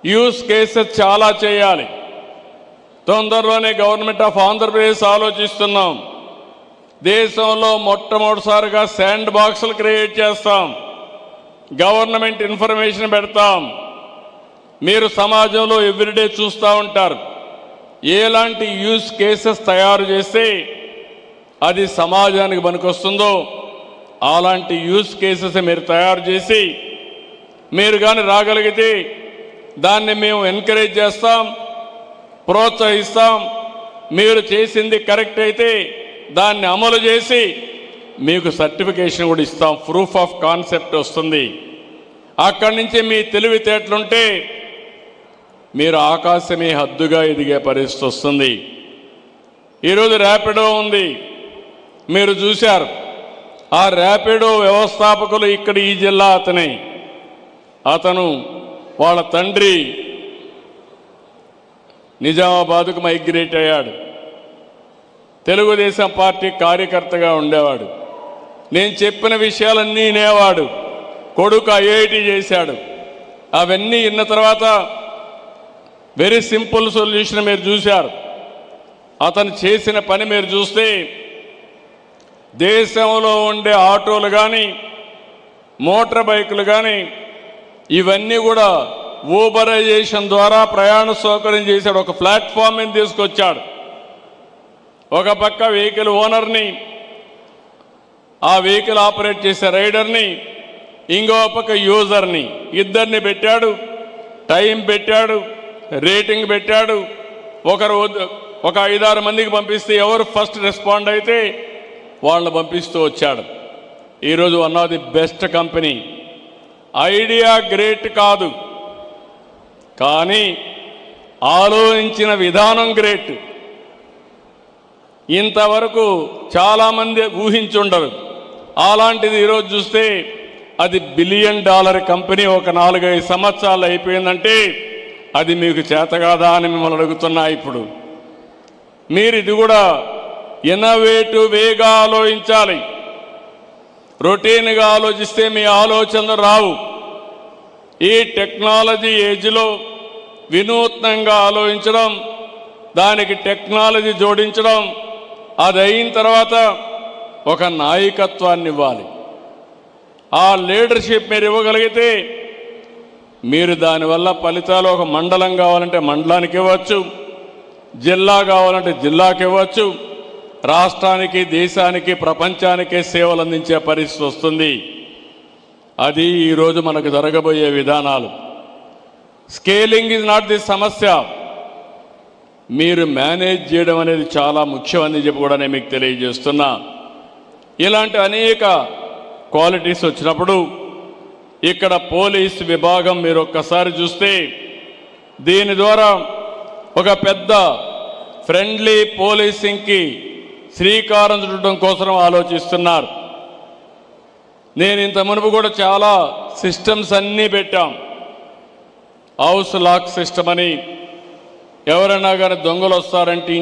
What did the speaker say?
Use cases చాలా చేయాలి. తొందరలోనే గవర్నమెంట్ ఆఫ్ ఆంధ్రప్రదేశ్ ఆలోచిస్తున్నాం. దేశంలో మొట్టమొదటిసారిగా శాండ్ బాక్సులు క్రియేట్ చేస్తాం. గవర్నమెంట్ ఇన్ఫర్మేషన్ పెడతాం. మీరు సమాజంలో ఎవ్రీడే చూస్తూ ఉంటారు. ఎలాంటి యూస్ కేసెస్ తయారు చేస్తే అది సమాజానికి పనికొస్తుందో అలాంటి యూస్ కేసెస్ మీరు తయారు చేసి మీరు కానీ రాగలిగితే దాన్ని మేము ఎంకరేజ్ చేస్తాం, ప్రోత్సహిస్తాం. మీరు చేసింది కరెక్ట్ అయితే దాన్ని అమలు చేసి మీకు సర్టిఫికేషన్ కూడా ఇస్తాం. ప్రూఫ్ ఆఫ్ కాన్సెప్ట్ వస్తుంది. అక్కడి నుంచి మీ తెలివితేటలుంటే మీరు ఆకాశమే హద్దుగా ఎదిగే పరిస్థితి వస్తుంది. ఈరోజు ర్యాపిడో ఉంది, మీరు చూశారు. ఆ ర్యాపిడో వ్యవస్థాపకులు ఇక్కడ ఈ జిల్లా అతను వాళ్ళ తండ్రి నిజామాబాద్కు మైగ్రేట్ అయ్యాడు. తెలుగుదేశం పార్టీ కార్యకర్తగా ఉండేవాడు. నేను చెప్పిన విషయాలన్నీ వినేవాడు. కొడుకు ఐఐటి చేశాడు. అవన్నీ విన్న తర్వాత వెరీ సింపుల్ సొల్యూషన్ మీరు చూశారు. అతను చేసిన పని మీరు చూస్తే దేశంలో ఉండే ఆటోలు కానీ మోటార్ బైకులు కానీ ఇవన్నీ కూడా ఊబరైజేషన్ ద్వారా ప్రయాణ సౌకర్యం చేశాడు. ఒక ప్లాట్ఫామ్ని తీసుకొచ్చాడు. ఒక పక్క వెహికల్ ఓనర్ని, ఆ వెహికల్ ఆపరేట్ చేసే రైడర్ని, ఇంకో పక్క యూజర్ని, ఇద్దరిని పెట్టాడు. టైం పెట్టాడు, రేటింగ్ పెట్టాడు. ఒక 5-6 మందికి పంపిస్తే ఎవరు ఫస్ట్ రెస్పాండ్ అయితే వాళ్ళని పంపిస్తూ వచ్చాడు. ఈరోజు one of the best company. Idea great కాదు, కానీ ఆలోచించిన విధానం గ్రేట్. ఇంతవరకు చాలామంది ఊహించుండరు. అలాంటిది ఈరోజు చూస్తే అది $1 బిలియన్ కంపెనీ. ఒక 4-5 సంవత్సరాలు అయిపోయిందంటే అది మీకు చేత కాదా అని మిమ్మల్ని అడుగుతున్నా. ఇప్పుడు మీరు ఇది కూడా ఇన్నోవేటివ్ వేగా ఆలోచించాలి. రొటీన్గా ఆలోచిస్తే మీ ఆలోచనలు రావు. ఈ టెక్నాలజీ ఏజ్లో వినూత్నంగా ఆలోచించడం, దానికి టెక్నాలజీ జోడించడం, అది అయిన తర్వాత ఒక నాయకత్వాన్ని ఇవ్వాలి. ఆ లీడర్షిప్ మీరు ఇవ్వగలిగితే మీరు దానివల్ల ఫలితాలు ఒక మండలం కావాలంటే మండలానికి ఇవ్వచ్చు, జిల్లా కావాలంటే జిల్లాకి ఇవ్వచ్చు, రాష్ట్రానికి, దేశానికి, ప్రపంచానికే సేవలు అందించే పరిస్థితి వస్తుంది. అది ఈరోజు మనకు జరగబోయే విధానాలు. స్కేలింగ్ ఈజ్ నాట్ ది సమస్య. మీరు మేనేజ్ చేయడం అనేది చాలా ముఖ్యమని చెప్పి కూడా నేను మీకు తెలియజేస్తున్నా. ఇలాంటి అనేక క్వాలిటీస్ వచ్చినప్పుడు ఇక్కడ పోలీస్ విభాగం మీరు ఒక్కసారి చూస్తే దీని ద్వారా ఒక పెద్ద ఫ్రెండ్లీ పోలీసింగ్కి శ్రీకారం చుట్టడం కోసం ఆలోచిస్తున్నారు. నేను ఇంత మునుపు కూడా చాలా సిస్టమ్స్ అన్నీ పెట్టాం. హౌస్ లాక్ సిస్టమ్ అని, ఎవరైనా కానీ దొంగలు వస్తారంటే